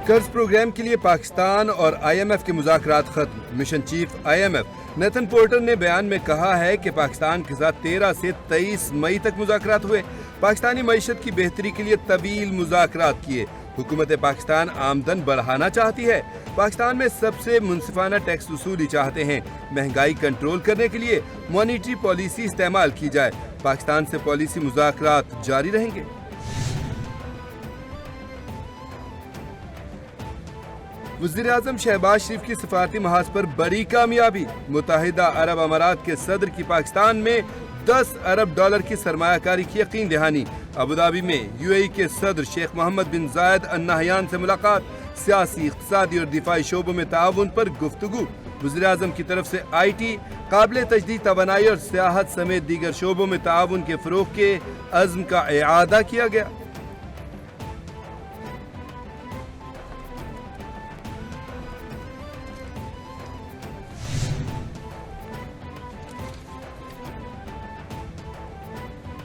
قرض پروگرام کے لیے پاکستان اور آئی ایم ایف کے مذاکرات ختم۔ Mission chief I M F Nathan Porter نے بیان میں کہا ہے کہ پاکستان کے ساتھ 13 سے 23 مئی تک مذاکرات ہوئے۔ پاکستانی معیشت کی بہتری کے لیے طویل مذاکرات کیے۔ حکومت پاکستان آمدن بڑھانا چاہتی ہے۔ پاکستان میں سب سے منصفانہ ٹیکس وصولی چاہتے ہیں۔ مہنگائی کنٹرول کرنے کے لیے مانیٹری پالیسی استعمال کی جائے۔ پاکستان سے پالیسی مذاکرات جاری رہیں گے۔ وزیراعظم شہباز شریف کی سفارتی محاذ پر بڑی کامیابی۔ متحدہ عرب امارات کے صدر کی پاکستان میں $10 ارب کی سرمایہ کاری کی یقین دہانی۔ ابوظہبی میں یو اے ای کے صدر شیخ محمد بن زائد ال نہیان سے ملاقات۔ سیاسی، اقتصادی اور دفاعی شعبوں میں تعاون پر گفتگو۔ وزیراعظم کی طرف سے آئی ٹی، قابل تجدید توانائی اور سیاحت سمیت دیگر شعبوں میں تعاون کے فروغ کے عزم کا اعادہ کیا گیا۔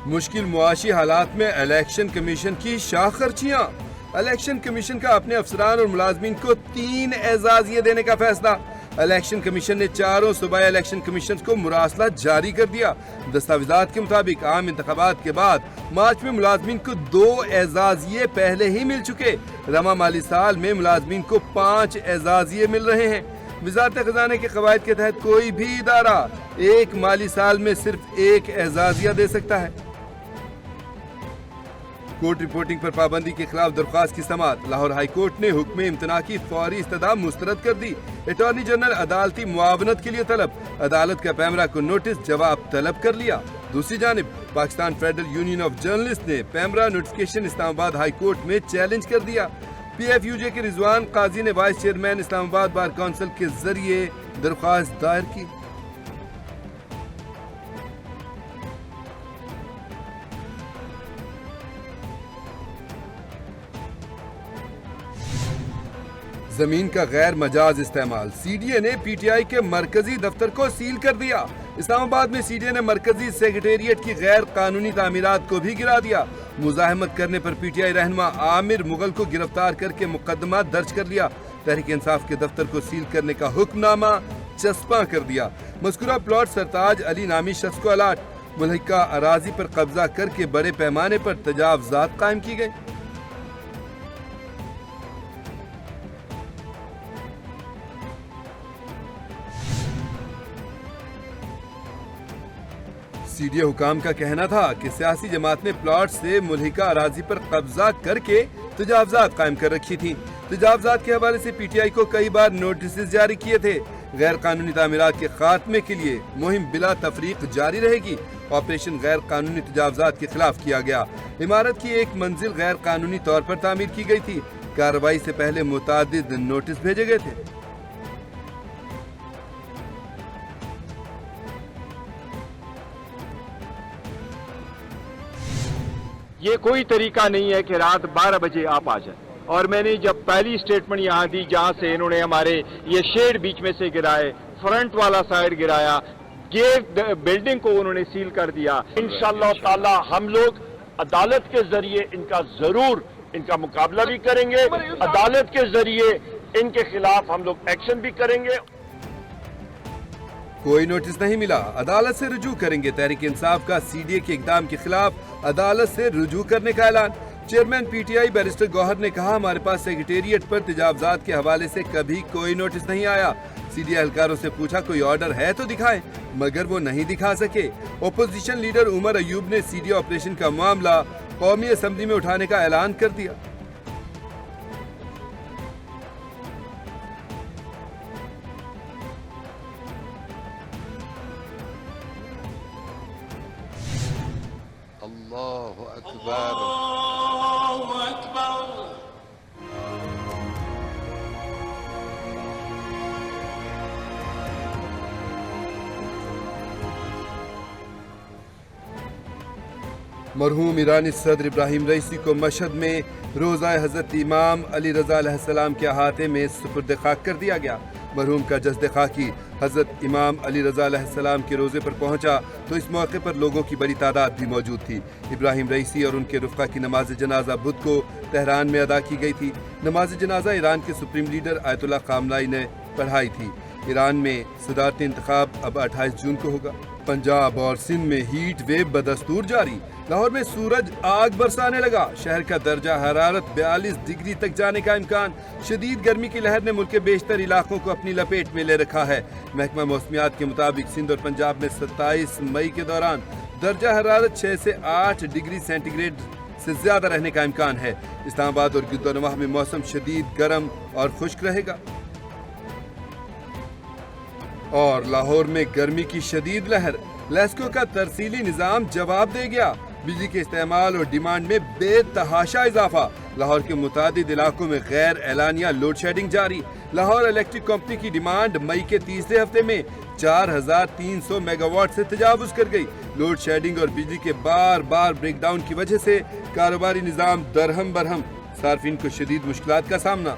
مشکل معاشی حالات میں الیکشن کمیشن کی شاہ خرچیاں۔ الیکشن کمیشن کا اپنے افسران اور ملازمین کو 3 اعزازیے دینے کا فیصلہ۔ الیکشن کمیشن نے 4 صوبائی الیکشن کمیشنز کو مراسلہ جاری کر دیا۔ دستاویزات کے مطابق عام انتخابات کے بعد مارچ میں ملازمین کو 2 اعزازیے پہلے ہی مل چکے۔ رواں مالی سال میں ملازمین کو 5 اعزازیے مل رہے ہیں۔ وزارت خزانہ کے قواعد کے تحت کوئی بھی ادارہ ایک مالی سال میں صرف 1 اعزازیہ دے سکتا ہے۔ کورٹ رپورٹنگ پر پابندی کے خلاف درخواست کی سماعت۔ لاہور ہائی کورٹ نے حکم امتناع کی فوری استدعا مسترد کر دی۔ اٹارنی جنرل عدالتی معاونت کے لیے طلب۔ عدالت کا پیمرا کو نوٹس جواب طلب کر لیا۔ دوسری جانب Pakistan federal union of journalist نے پیمرا نوٹیفکیشن اسلام آباد ہائی کورٹ میں چیلنج کر دیا۔ پی ایف یو جے کے رضوان قاضی نے وائس چیئرمین اسلام آباد بار کونسل کے ذریعے درخواست دائر کی۔ زمین کا غیر مجاز استعمال۔ سی ڈی اے نے پی ٹی آئی کے مرکزی دفتر کو سیل کر دیا۔ اسلام آباد میں سی ڈی اے نے مرکزی سیکریٹریٹ کی غیر قانونی تعمیرات کو بھی گرا دیا۔ مزاحمت کرنے پر پی ٹی آئی رہنما عامر مغل کو گرفتار کر کے مقدمہ درج کر لیا۔ تحریک انصاف کے دفتر کو سیل کرنے کا حکم نامہ چسپاں کر دیا۔ مذکورہ پلاٹ سرتاج علی نامی شخص کو الاٹ۔ ملحقہ اراضی پر قبضہ کر کے بڑے پیمانے پر تجاوزات قائم کی گئی۔ سی ڈی اے حکام کا کہنا تھا کہ سیاسی جماعت نے پلاٹ سے ملحقہ اراضی پر قبضہ کر کے تجاوزات قائم کر رکھی تھی۔ تجاوزات کے حوالے سے پی ٹی آئی کو کئی بار نوٹسز جاری کیے تھے۔ غیر قانونی تعمیرات کے خاتمے کے لیے مہم بلا تفریق جاری رہے گی۔ آپریشن غیر قانونی تجاوزات کے خلاف کیا گیا۔ عمارت کی ایک منزل غیر قانونی طور پر تعمیر کی گئی تھی۔ کارروائی سے پہلے متعدد نوٹس بھیجے گئے تھے۔ یہ کوئی طریقہ نہیں ہے کہ رات 12 بجے آپ آ جائیں۔ اور میں نے جب پہلی سٹیٹمنٹ یہاں دی جہاں سے انہوں نے ہمارے یہ شیڈ بیچ میں سے گرائے، فرنٹ والا سائڈ گرایا، گیٹ بلڈنگ کو انہوں نے سیل کر دیا۔ انشاءاللہ تعالی ہم لوگ عدالت کے ذریعے ان کا ضرور ان کا مقابلہ بھی کریں گے۔ عدالت کے ذریعے ان کے خلاف ہم لوگ ایکشن بھی کریں گے۔ کوئی نوٹس نہیں ملا، عدالت سے رجوع کریں گے۔ تحریک انصاف کا سی ڈی اے کے اقدام کے خلاف عدالت سے رجوع کرنے کا اعلان۔ Chairman P T I barrister Gohar نے کہا ہمارے پاس سیکریٹریٹ پر تجاوزات کے حوالے سے کبھی کوئی نوٹس نہیں آیا۔ سی ڈی اے اہلکاروں سے پوچھا کوئی آرڈر ہے تو دکھائیں، مگر وہ نہیں دکھا سکے۔ اپوزیشن لیڈر عمر ایوب نے سی ڈی اے آپریشن کا معاملہ قومی اسمبلی میں اٹھانے کا اعلان کر دیا۔ اللہ اکبر، اللہ اکبر۔ مرحوم ایرانی صدر ابراہیم رئیسی کو مشہد میں روضہ حضرت امام علی رضا علیہ السلام کے احاطے میں سپرد خاک کر دیا گیا۔ مرحوم کا جسد خاکی حضرت امام علی رضا علیہ السلام کے روزے پر پہنچا تو اس موقع پر لوگوں کی بڑی تعداد بھی موجود تھی۔ ابراہیم رئیسی اور ان کے رفقا کی نماز جنازہ بدھ کو تہران میں ادا کی گئی تھی۔ نماز جنازہ ایران کے سپریم لیڈر آیت اللہ خامنائی نے پڑھائی تھی۔ ایران میں صدارتی انتخاب اب 28 جون کو ہوگا۔ پنجاب اور سندھ میں ہیٹ ویو بدستور جاری۔ لاہور میں سورج آگ برسانے لگا، شہر کا درجہ حرارت 42 ڈگری تک جانے کا امکان۔ شدید گرمی کی لہر نے ملک کے بیشتر علاقوں کو اپنی لپیٹ میں لے رکھا ہے۔ محکمہ موسمیات کے مطابق سندھ اور پنجاب میں 27 مئی کے دوران درجہ حرارت 6 سے 8 ڈگری سینٹی گریڈ سے زیادہ رہنے کا امکان ہے۔ اسلام آباد اور گردونواح میں موسم شدید گرم اور خشک رہے گا، اور لاہور میں گرمی کی شدید لہر۔ لیسکو کا ترسیلی نظام جواب دے گیا، بجلی کے استعمال اور ڈیمانڈ میں بے تحاشا اضافہ۔ لاہور کے متعدد علاقوں میں غیر اعلانیہ لوڈ شیڈنگ جاری۔ لاہور الیکٹرک کمپنی کی ڈیمانڈ مئی کے تیسرے ہفتے میں 4300 میگا واٹ سے تجاوز کر گئی۔ لوڈ شیڈنگ اور بجلی کے بار بار بریک ڈاؤن کی وجہ سے کاروباری نظام درہم برہم، صارفین کو شدید مشکلات کا سامنا۔